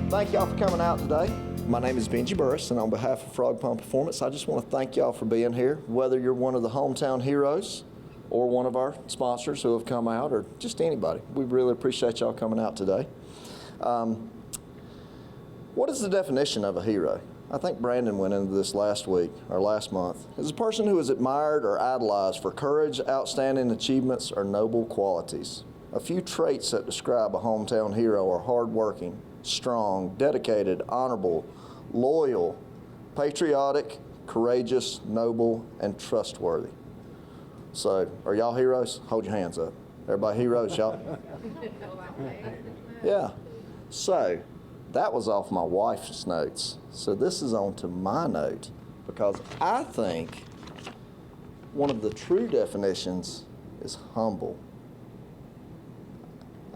Thank y'all for coming out today. My name is Benji Burris, and on behalf of Frog Pond Performance, I just want to thank y'all for being here, whether you're one of the hometown heroes or one of our sponsors who have come out, or just anybody. We really appreciate y'all coming out today. What is the definition of a hero? I think Brandon went into this last week, or last month. It's a person who is admired or idolized for courage, outstanding achievements, or noble qualities. A few traits that describe a hometown hero are hardworking, strong, dedicated, honorable, loyal, patriotic, courageous, noble, and trustworthy. So, are y'all heroes? Hold your hands up. Everybody heroes, y'all? Yeah. So, that was off my wife's notes. So this is on to my note, because I think one of the true definitions is humble.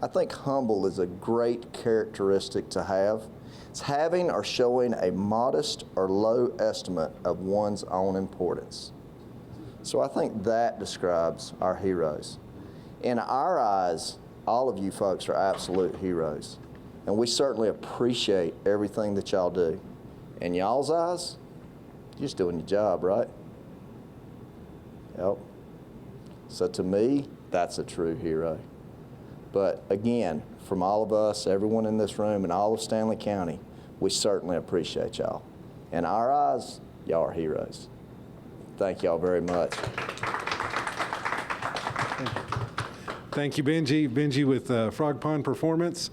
I think humble is a great characteristic to have. It's having or showing a modest or low estimate of one's own importance. So I think that describes our heroes. In our eyes, all of you folks are absolute heroes. And we certainly appreciate everything that y'all do. In y'all's eyes, you're just doing your job, right? Yep. So to me, that's a true hero. But again, from all of us, everyone in this room, and all of Stanley County, we certainly appreciate y'all. In our eyes, y'all are heroes. Thank y'all very much. Thank you, Benji. Benji with Frog Pond Performance.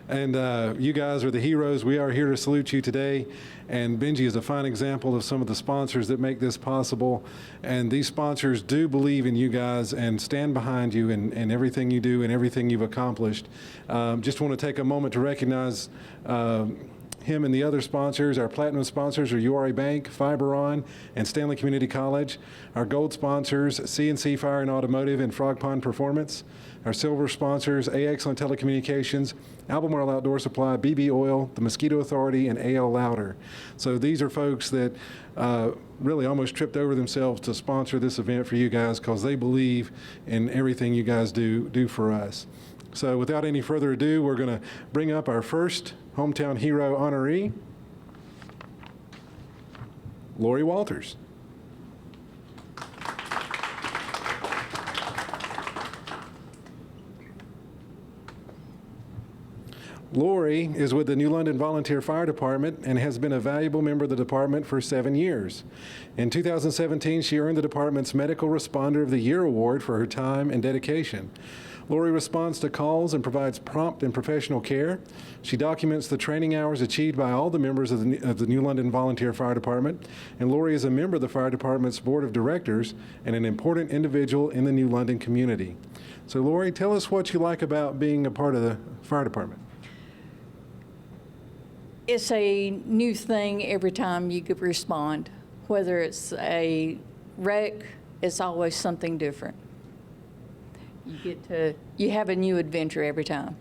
And you guys are the heroes. We are here to salute you today. And Benji is a fine example of some of the sponsors that make this possible. And these sponsors do believe in you guys and stand behind you in everything you do and everything you've accomplished. Just want to take a moment to recognize him and the other sponsors. Our platinum sponsors are URA Bank, Fiberon, and Stanley Community College. Our gold sponsors, CNC Fire and Automotive and Frog Pond Performance. Our silver sponsors, A Excellent Telecommunications, Albemarle Outdoor Supply, BB Oil, the Mosquito Authority, and AL Louder. So these are folks that really almost tripped over themselves to sponsor this event for you guys, because they believe in everything you guys do for us. So without any further ado, we're going to bring up our first Hometown Hero honoree, Lori Walters. Lori is with the New London Volunteer Fire Department and has been a valuable member of the department for 7 years. In 2017, she earned the department's Medical Responder of the Year award for her time and dedication. Lori responds to calls and provides prompt and professional care. She documents the training hours achieved by all the members of the New London Volunteer Fire Department, and Lori is a member of the Fire Department's Board of Directors and an important individual in the New London community. So Lori, tell us what you like about being a part of the fire department. It's a new thing every time you could respond. Whether it's a wreck, it's always something different. You have a new adventure every time.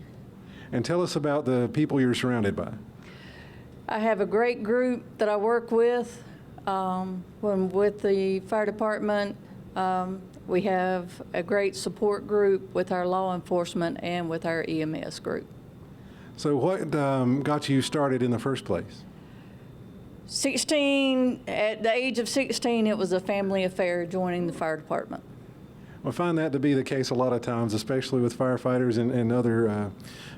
And tell us about the people you're surrounded by. I have a great group that I work with. When with the fire department, we have a great support group with our law enforcement and with our EMS group. So what got you started in the first place? At the age of 16, it was a family affair joining the fire department. I find that to be the case a lot of times, especially with firefighters and other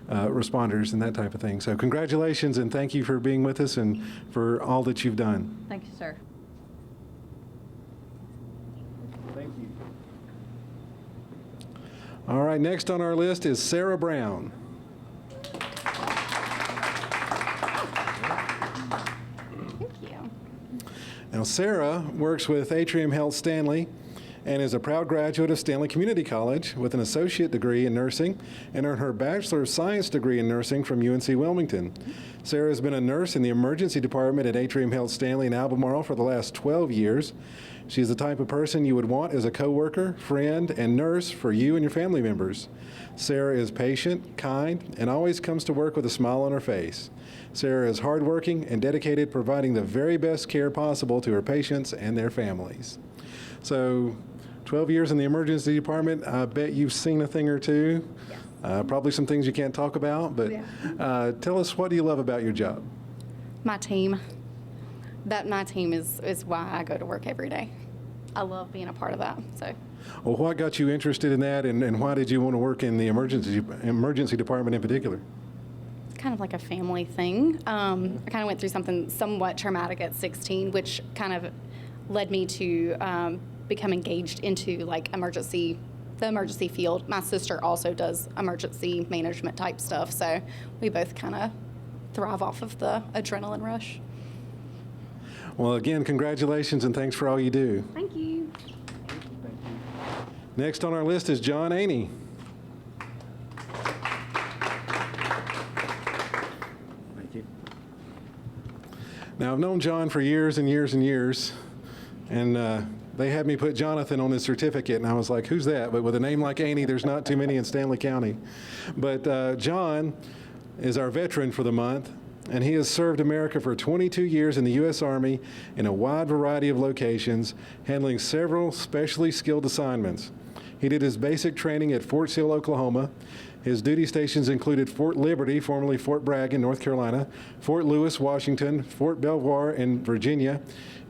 responders and that type of thing. So congratulations, and thank you for being with us and for all that you've done. Thank you, sir. Thank you. All right, next on our list is Sarah Brown. Thank you. Now, Sarah works with Atrium Health Stanley and is a proud graduate of Stanley Community College with an associate degree in nursing and earned her Bachelor of Science degree in nursing from UNC Wilmington. Sarah has been a nurse in the emergency department at Atrium Health Stanley in Albemarle for the last 12 years. She's the type of person you would want as a coworker, friend, and nurse for you and your family members. Sarah is patient, kind, and always comes to work with a smile on her face. Sarah is hardworking and dedicated, providing the very best care possible to her patients and their families. So, 12 years in the emergency department, I bet you've seen a thing or two. Yes. Probably some things you can't talk about, but tell us, what do you love about your job? My team. My team is why I go to work every day. I love being a part of that. So, Well, what got you interested in that, and why did you want to work in the emergency department in particular? it's kind of like a family thing. I kind of went through something somewhat traumatic at 16, which kind of led me to become engaged into like the emergency field. My sister also does emergency management type stuff, so we both kind of thrive off of the adrenaline rush. Well, again, congratulations and thanks for all you do. Thank you. Next on our list is John Aney. Thank you. Now, I've known John for years and years and years, and they had me put Jonathan on his certificate, and I was like, who's that? But with a name like Aney, there's not too many in Stanley County. But John is our veteran for the month, and he has served America for 22 years in the U.S. Army in a wide variety of locations, handling several specially skilled assignments. He did his basic training at Fort Sill, Oklahoma. His duty stations included Fort Liberty, formerly Fort Bragg in North Carolina, Fort Lewis, Washington, Fort Belvoir in Virginia,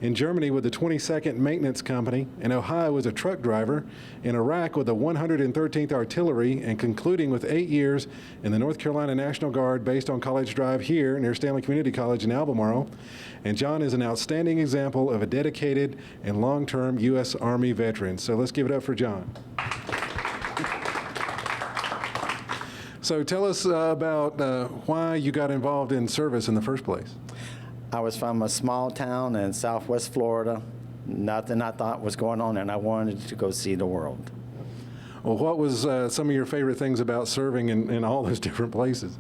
in Germany with the 22nd Maintenance Company, in Ohio as a truck driver, in Iraq with the 113th Artillery, and concluding with 8 years in the North Carolina National Guard based on College Drive here near Stanley Community College in Albemarle. And John is an outstanding example of a dedicated and long-term U.S. Army veteran. So let's give it up for John. So tell us about why you got involved in service in the first place. I was from a small town in southwest Florida. Nothing I thought was going on, and I wanted to go see the world. Well, what was some of your favorite things about serving in all those different places?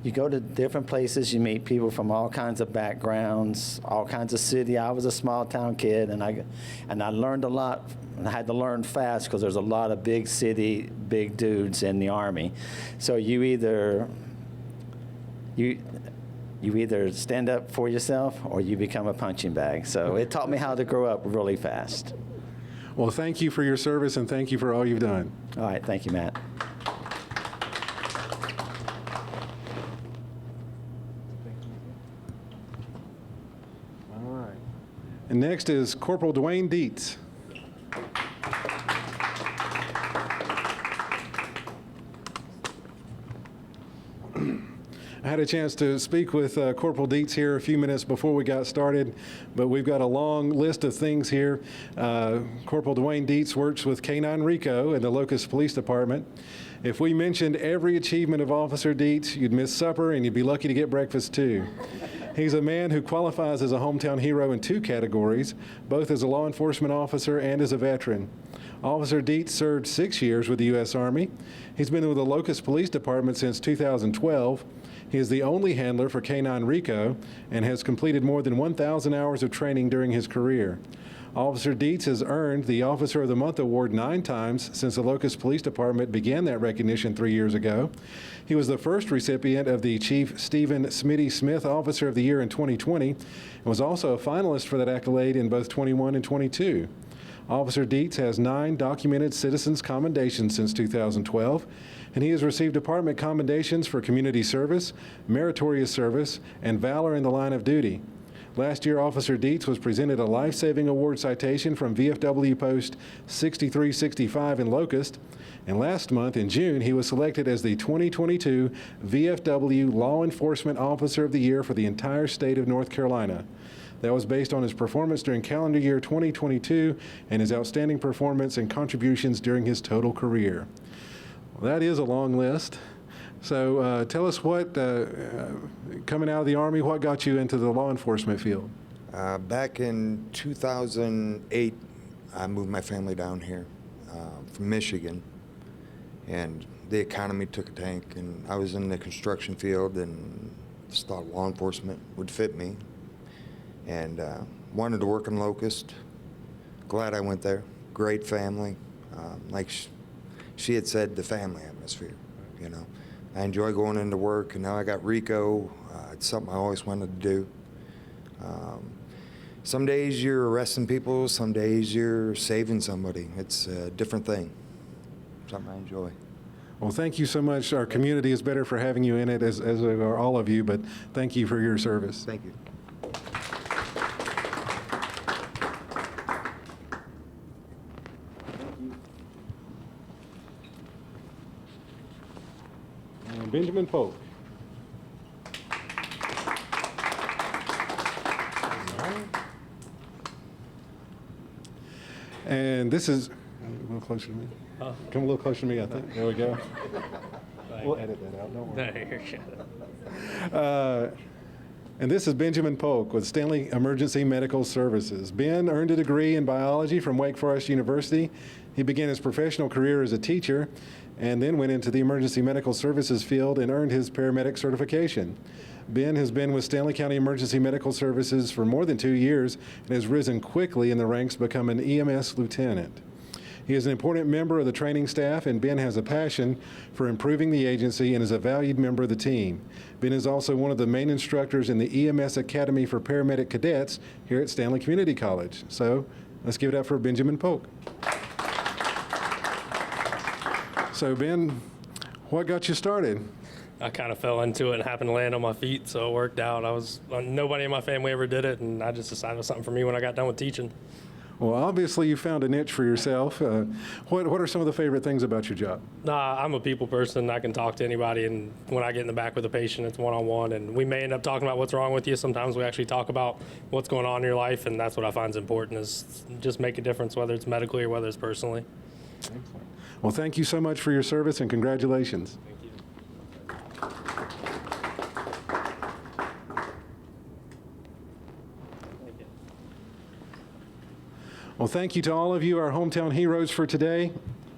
You go to different places, you meet people from all kinds of backgrounds, all kinds of city. I was a small town kid, and I learned a lot. And I had to learn fast because there's a lot of big city, big dudes in the Army. So you either stand up for yourself or you become a punching bag. So it taught me how to grow up really fast. Well, thank you for your service and thank you for all you've done. All right, thank you, Matt. All right. And next is Corporal Dwayne Dietz. I had a chance to speak with Corporal Dietz here a few minutes before we got started, but we've got a long list of things here. Corporal Dwayne Dietz works with K-9 Rico in the Locust Police Department. If we mentioned every achievement of Officer Dietz, you'd miss supper and you'd be lucky to get breakfast too. He's a man who qualifies as a hometown hero in 2 categories, both as a law enforcement officer and as a veteran. Officer Dietz served 6 years with the U.S. Army. He's been with the Locust Police Department since 2012. He is the only handler for K-9 Rico and has completed more than 1,000 hours of training during his career. Officer Dietz has earned the Officer of the Month award 9 times since the Locust Police Department began that recognition 3 years ago. He was the first recipient of the Chief Stephen Smitty Smith Officer of the Year in 2020 and was also a finalist for that accolade in both 21 and 22. Officer Dietz has 9 documented citizens' commendations since 2012, and he has received department commendations for community service, meritorious service, and valor in the line of duty. Last year, Officer Dietz was presented a life-saving award citation from VFW Post 6365 in Locust, and last month, in June, he was selected as the 2022 VFW Law Enforcement Officer of the Year for the entire state of North Carolina. That was based on his performance during calendar year 2022 and his outstanding performance and contributions during his total career. Well, that is a long list. So tell us what, coming out of the Army, what got you into the law enforcement field? Back in 2008, I moved my family down here from Michigan, and the economy took a tank, and I was in the construction field and just thought law enforcement would fit me. And wanted to work in Locust. Glad I went there. Great family. Like she had said, the family atmosphere, you know. I enjoy going into work, and now I got Rico. It's something I always wanted to do. Some days you're arresting people, some days you're saving somebody. It's a different thing. Something I enjoy. Well, thank you so much. Our community is better for having you in it, as are all of you, but thank you for your service. Thank you. And Benjamin Polk. And this is, a little closer to me. Come a little closer to me, I think. There we go. We'll edit that out, don't worry. And this is Benjamin Polk with Stanley Emergency Medical Services. Ben earned a degree in biology from Wake Forest University. He began his professional career as a teacher and then went into the emergency medical services field and earned his paramedic certification. Ben has been with Stanley County Emergency Medical Services for more than 2 years and has risen quickly in the ranks to become an EMS lieutenant. He is an important member of the training staff, and Ben has a passion for improving the agency and is a valued member of the team. Ben is also one of the main instructors in the EMS Academy for Paramedic Cadets here at Stanley Community College. So let's give it up for Benjamin Polk. So Ben, what got you started? I kind of fell into it and happened to land on my feet, so it worked out. Nobody in my family ever did it, and I just decided it was something for me when I got done with teaching. Well, obviously you found a niche for yourself. What are some of the favorite things about your job? I'm a people person. I can talk to anybody, and when I get in the back with a patient, it's one-on-one, and we may end up talking about what's wrong with you. Sometimes we actually talk about what's going on in your life, and that's what I find is important, is just make a difference, whether it's medically or whether it's personally. Excellent. Well, thank you so much for your service, and congratulations. Thank you. Well, thank you to all of you, our hometown heroes, for today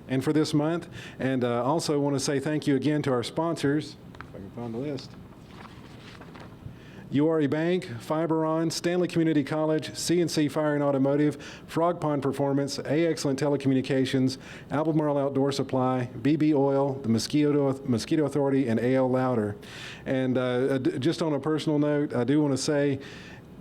and for this month. And also want to say thank you again to our sponsors, if I can find the list. URE Bank, Fiberon, Stanley Community College, CNC Fire and Automotive, Frog Pond Performance, A Excellent Telecommunications, Albemarle Outdoor Supply, BB Oil, the Mosquito Authority, and AL Louder. And just on a personal note, I do want to say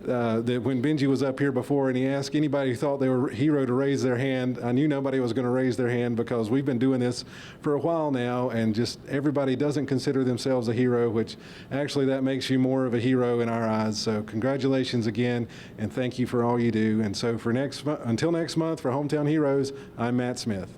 that when Benji was up here before and he asked anybody who thought they were a hero to raise their hand, I knew nobody was going to raise their hand because we've been doing this for a while now, and just everybody doesn't consider themselves a hero, which actually that makes you more of a hero in our eyes. So congratulations again, and thank you for all you do. And so until next month, for Hometown Heroes, I'm Matt Smith.